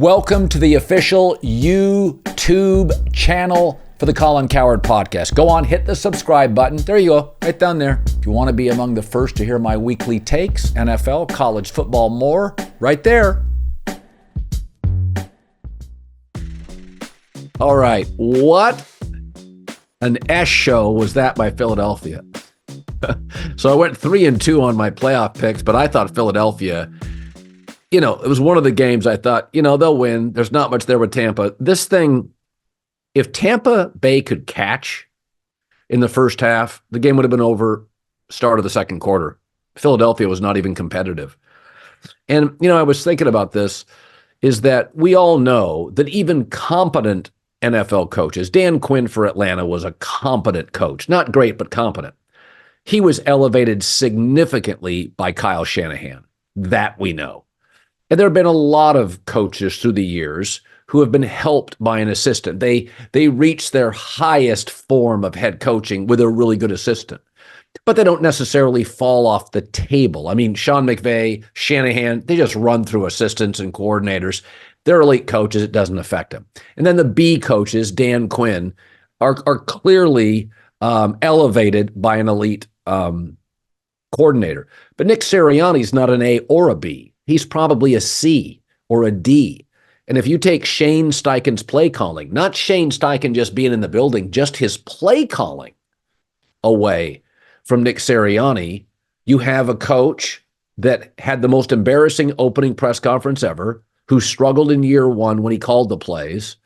Welcome to the official YouTube channel for the Colin Cowherd podcast. Go on, hit the subscribe button. There you go, right down there. If you want to be among the first to hear my weekly takes, NFL, college football, more, right there. All right, what an S show was that by Philadelphia. So I went 3-2 on my playoff picks, but I thought Philadelphia, it was one of the games I thought, they'll win. There's not much there with Tampa. This thing, if Tampa Bay could catch in the first half, the game would have been over start of the second quarter. Philadelphia was not even competitive. And, I was thinking about this, is that we all know that even competent NFL coaches, Dan Quinn for Atlanta was a competent coach, not great, but competent. He was elevated significantly by Kyle Shanahan. That we know. And there have been a lot of coaches through the years who have been helped by an assistant. They reach their highest form of head coaching with a really good assistant, but they don't necessarily fall off the table. I mean, Sean McVay, Shanahan, they just run through assistants and coordinators. They're elite coaches. It doesn't affect them. And then the B coaches, Dan Quinn, are clearly elevated by an elite coordinator. But Nick Sirianni is not an A or a B. He's probably a C or a D. And if you take Shane Steichen's play calling, not Shane Steichen just being in the building, just his play calling away from Nick Sirianni, you have a coach that had the most embarrassing opening press conference ever, who struggled in year one when he called the plays.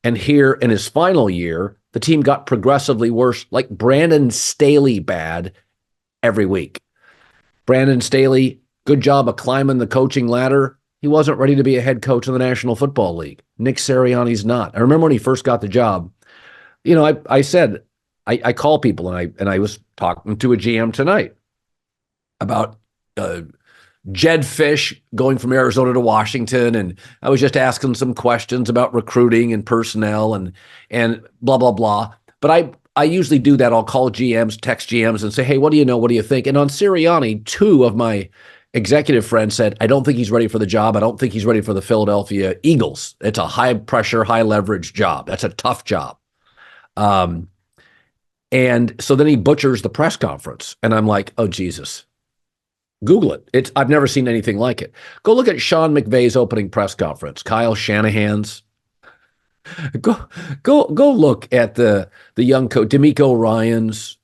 And here in his final year, the team got progressively worse, like Brandon Staley bad every week. Brandon Staley, good job of climbing the coaching ladder. He wasn't ready to be a head coach in the National Football League. Nick Sirianni's not. I remember when he first got the job, I said, I call people, and I was talking to a GM tonight about Jed Fish going from Arizona to Washington, and I was just asking some questions about recruiting and personnel and blah, blah, blah. But I usually do that. I'll call GMs, text GMs, and say, hey, what do you know? What do you think? And on Sirianni, two of my executive friend said, I don't think he's ready for the job. I don't think he's ready for the Philadelphia Eagles. It's a high pressure, high leverage job. That's a tough job. And so then he butchers the press conference. And I'm like, oh, Jesus. Google it. I've never seen anything like it. Go look at Sean McVay's opening press conference, Kyle Shanahan's. Go look at the young coach, D'Amico Ryans.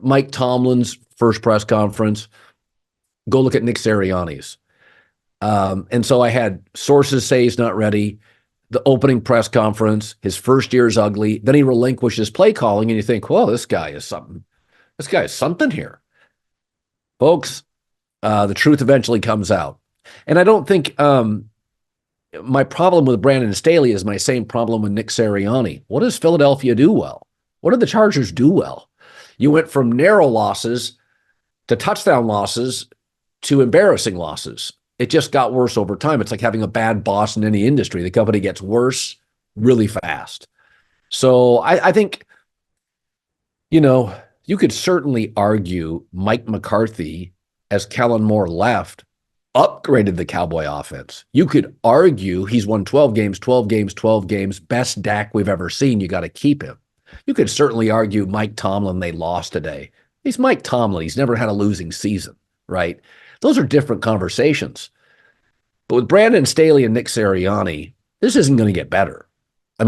Mike Tomlin's first press conference. Go look at Nick Sirianni's. And so I had sources say he's not ready. The opening press conference, his first year is ugly. Then he relinquishes play calling, and you think, well, this guy is something. This guy is something here. Folks, the truth eventually comes out. And I don't think my problem with Brandon Staley is my same problem with Nick Sirianni. What does Philadelphia do well? What did the Chargers do well? You went from narrow losses to touchdown losses to embarrassing losses. It just got worse over time. It's like having a bad boss in any industry. The company gets worse really fast. So I think, you could certainly argue Mike McCarthy, as Kellen Moore left, upgraded the Cowboy offense. You could argue he's won 12 games, best Dak we've ever seen. You got to keep him. You could certainly argue Mike Tomlin, they lost today. He's Mike Tomlin. He's never had a losing season, right? Those are different conversations. But with Brandon Staley and Nick Sirianni, this isn't going to get better. I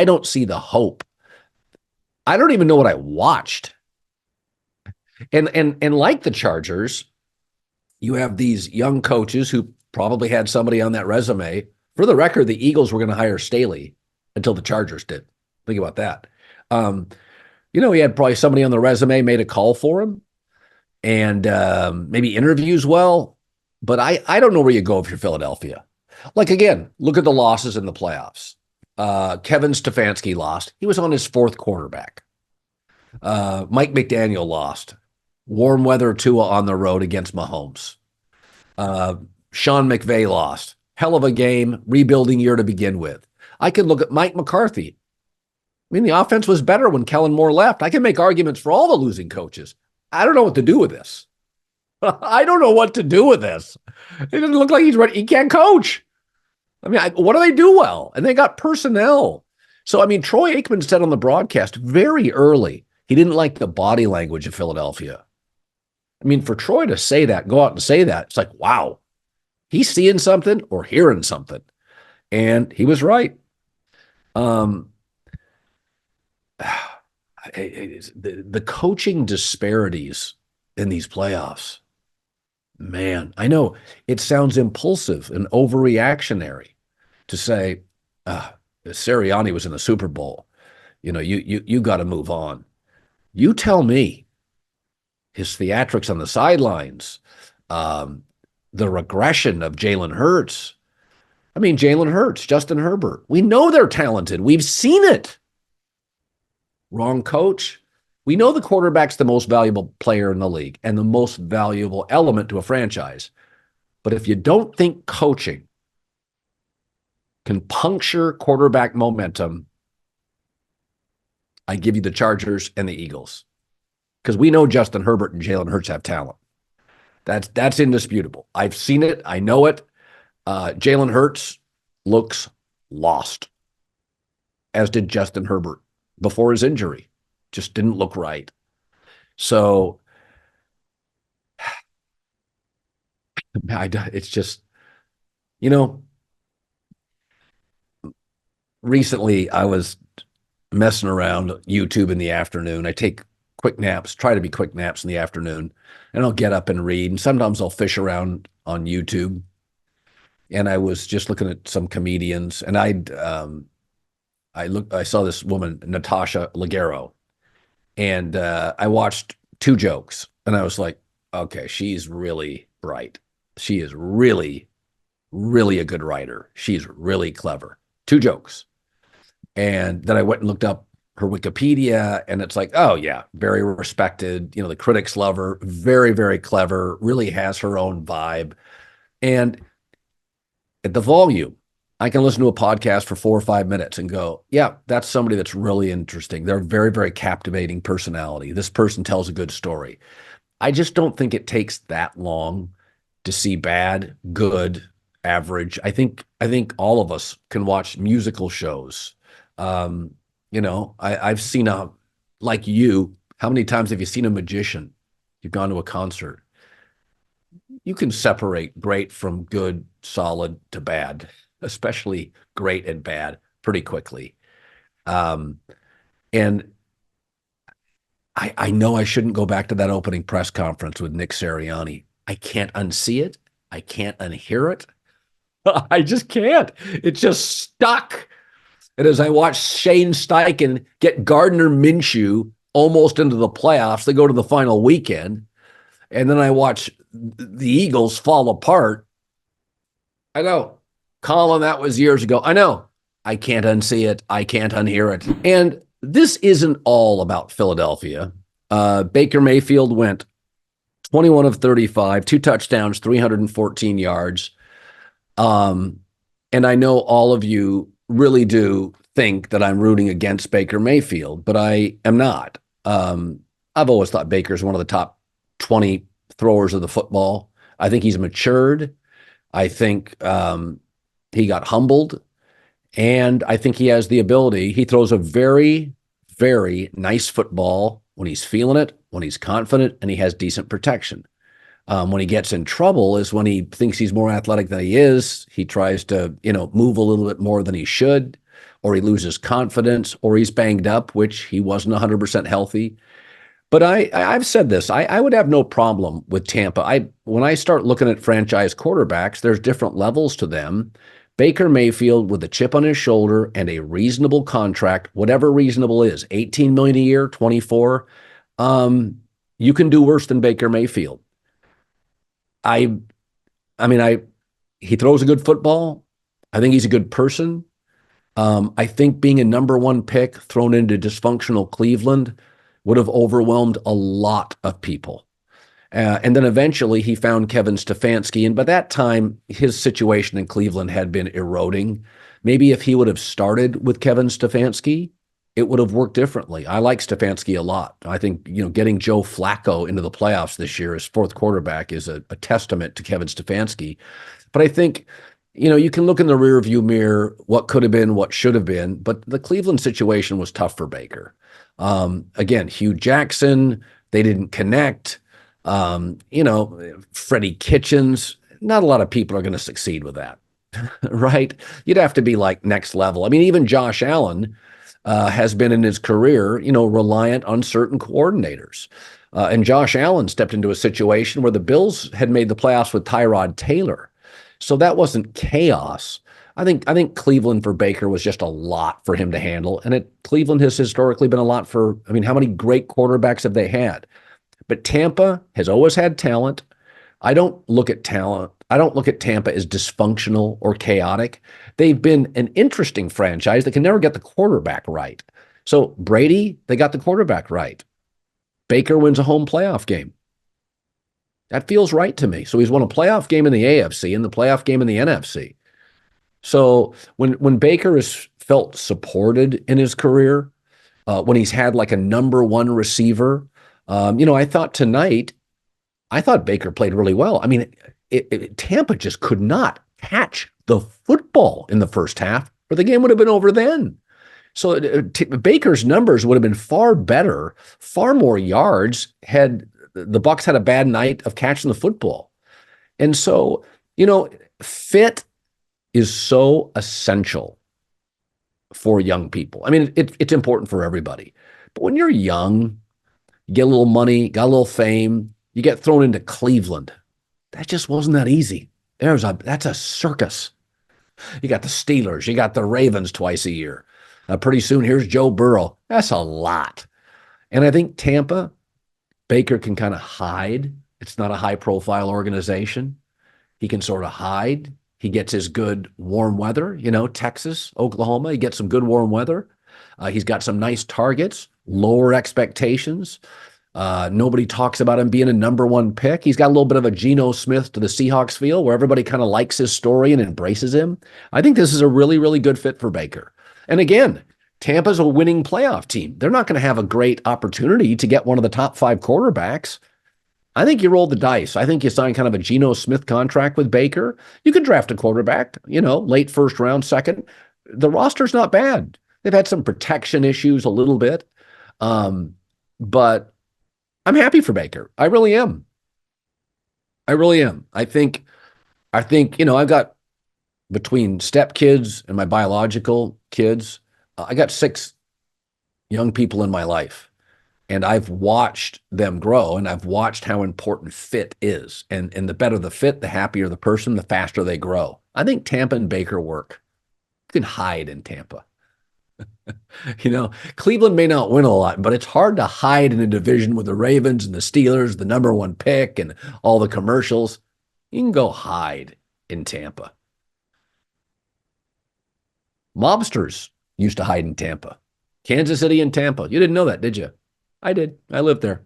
don't see the hope. I don't even know what I watched. And like the Chargers, you have these young coaches who probably had somebody on that resume. For the record, the Eagles were going to hire Staley until the Chargers did. Think about that. He had probably somebody on the resume, made a call for him, and maybe interviews well. But I don't know where you go if you're Philadelphia. Like, again, look at the losses in the playoffs. Kevin Stefanski lost. He was on his fourth quarterback. Mike McDaniel lost. Warm weather Tua on the road against Mahomes. Sean McVay lost. Hell of a game, rebuilding year to begin with. I could look at Mike McCarthy. The offense was better when Kellen Moore left. I can make arguments for all the losing coaches. I don't know what to do with this. I don't know what to do with this. It doesn't look like he's ready. He can't coach. I mean, what do they do well? And they got personnel. So, I mean, Troy Aikman said on the broadcast very early, he didn't like the body language of Philadelphia. I mean, for Troy to say that, go out and say that, it's like, wow, he's seeing something or hearing something. And he was right. The coaching disparities in these playoffs, man, I know it sounds impulsive and overreactionary to say, Sirianni was in the Super Bowl. You got to move on. You tell me. His theatrics on the sidelines, the regression of Jalen Hurts. I mean, Jalen Hurts, Justin Herbert. We know they're talented. We've seen it. Wrong coach. We know the quarterback's the most valuable player in the league and the most valuable element to a franchise. But if you don't think coaching can puncture quarterback momentum, I give you the Chargers and the Eagles. Because we know Justin Herbert and Jalen Hurts have talent. That's indisputable. I've seen it. I know it. Jalen Hurts looks lost, as did Justin Herbert before his injury. Just didn't look right. So it's just, recently I was messing around YouTube in the afternoon. I take quick naps, try to be quick naps in the afternoon, and I'll get up and read. And sometimes I'll fish around on YouTube. And I was just looking at some comedians, and I saw this woman, Natasha Leggero, and I watched two jokes, and I was like, okay, she's really bright. She is really, really a good writer. She's really clever. Two jokes. And then I went and looked up her Wikipedia, and it's like, oh yeah, very respected. The critics love her. Very, very clever. Really has her own vibe. And at the volume, I can listen to a podcast for 4 or 5 minutes and go, yeah, that's somebody that's really interesting. They're a very, very captivating personality. This person tells a good story. I just don't think it takes that long to see bad, good, average. I think all of us can watch musical shows. I've seen like you, how many times have you seen a magician? You've gone to a concert. You can separate great from good, solid to bad, especially great and bad pretty quickly. And I know I shouldn't go back to that opening press conference with Nick Sirianni. I can't unsee it. I can't unhear it. I just can't. It's just stuck. And as I watch Shane Steichen get Gardner Minshew almost into the playoffs, they go to the final weekend, and then I watch the Eagles fall apart. I know, Colin, that was years ago. I know. I can't unsee it. I can't unhear it. And this isn't all about Philadelphia. Baker Mayfield went 21 of 35, 2 touchdowns, 314 yards. And I know all of you really do think that I'm rooting against Baker Mayfield, but I am not. I've always thought Baker's one of the top 20 throwers of the football. I think he's matured. I think he got humbled, and I think he has the ability. He throws a very, very nice football when he's feeling it, when he's confident, and he has decent protection. When he gets in trouble is when he thinks he's more athletic than he is. He tries to, move a little bit more than he should, or he loses confidence, or he's banged up, which he wasn't 100% healthy. But I've said this. I would have no problem with Tampa. When I start looking at franchise quarterbacks, there's different levels to them. Baker Mayfield with a chip on his shoulder and a reasonable contract, whatever reasonable is, $18 million a year, 24. You can do worse than Baker Mayfield. He throws a good football. I think he's a good person. I think being a number 1 pick thrown into dysfunctional Cleveland would have overwhelmed a lot of people. And then eventually he found Kevin Stefanski. And by that time, his situation in Cleveland had been eroding. Maybe if he would have started with Kevin Stefanski, it would have worked differently. I like Stefanski a lot. I think, getting Joe Flacco into the playoffs this year as 4th quarterback is a testament to Kevin Stefanski. But I think You can look in the rearview mirror, what could have been, what should have been, but the Cleveland situation was tough for Baker. Again, Hugh Jackson, they didn't connect. Freddie Kitchens, not a lot of people are going to succeed with that, right? You'd have to be like next level. I mean, even Josh Allen has been in his career, reliant on certain coordinators. And Josh Allen stepped into a situation where the Bills had made the playoffs with Tyrod Taylor. So that wasn't chaos. I think Cleveland for Baker was just a lot for him to handle. And Cleveland has historically been a lot how many great quarterbacks have they had? But Tampa has always had talent. I don't look at talent. I don't look at Tampa as dysfunctional or chaotic. They've been an interesting franchise that can never get the quarterback right. So Brady, they got the quarterback right. Baker wins a home playoff game. That feels right to me. So he's won a playoff game in the AFC and the playoff game in the NFC. So when Baker has felt supported in his career, when he's had like a number one receiver, I thought Baker played really well. I mean, Tampa just could not catch the football in the first half, or the game would have been over then. So Baker's numbers would have been far better, far more yards had the Bucs had a bad night of catching the football. And so, fit is so essential for young people. I mean, it's important for everybody. But when you're young, you get a little money, got a little fame, you get thrown into Cleveland. That just wasn't that easy. That's a circus. You got the Steelers, you got the Ravens twice a year. Pretty soon, here's Joe Burrow. That's a lot. And I think Tampa, Baker can kind of hide. It's not a high-profile organization. He can sort of hide. He gets his good warm weather, Texas, Oklahoma. He gets some good warm weather. He's got some nice targets, lower expectations. Nobody talks about him being a number one pick. He's got a little bit of a Geno Smith to the Seahawks feel where everybody kind of likes his story and embraces him. I think this is a really, really good fit for Baker. And again, Tampa's a winning playoff team. They're not going to have a great opportunity to get one of the top 5 quarterbacks. I think you roll the dice. I think you sign kind of a Geno Smith contract with Baker. You could draft a quarterback, late first round, second. The roster's not bad. They've had some protection issues a little bit. But I'm happy for Baker. I really am. I really am. I think, I've got between stepkids and my biological kids, I got 6 young people in my life. And I've watched them grow, and I've watched how important fit is. And the better the fit, the happier the person, the faster they grow. I think Tampa and Baker work. You can hide in Tampa. Cleveland may not win a lot, but it's hard to hide in a division with the Ravens and the Steelers, the number one pick, and all the commercials. You can go hide in Tampa. Mobsters used to hide in Tampa. Kansas City and Tampa. You didn't know that, did you? I did. I lived there.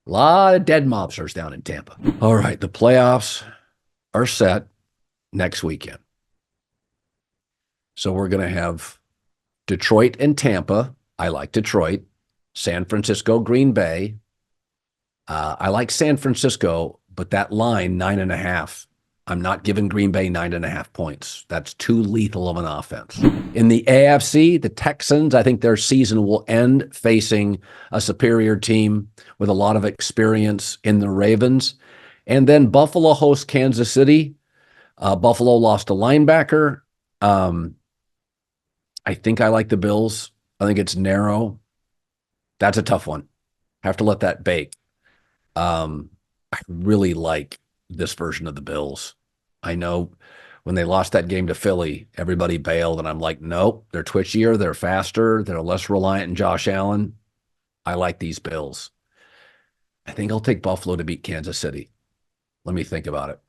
A lot of dead mobsters down in Tampa. All right, the playoffs are set next weekend. So we're going to have Detroit and Tampa. I like Detroit. San Francisco, Green Bay. I like San Francisco, but that line, 9.5. I'm not giving Green Bay 9.5 points. That's too lethal of an offense. In the AFC, the Texans, I think their season will end facing a superior team with a lot of experience in the Ravens. And then Buffalo hosts Kansas City. Buffalo lost a linebacker. I think I like the Bills. I think it's narrow. That's a tough one. Have to let that bake. I really like this version of the Bills. I know when they lost that game to Philly, everybody bailed, and I'm like, nope, they're twitchier, they're faster, they're less reliant on Josh Allen. I like these Bills. I think I'll take Buffalo to beat Kansas City. Let me think about it.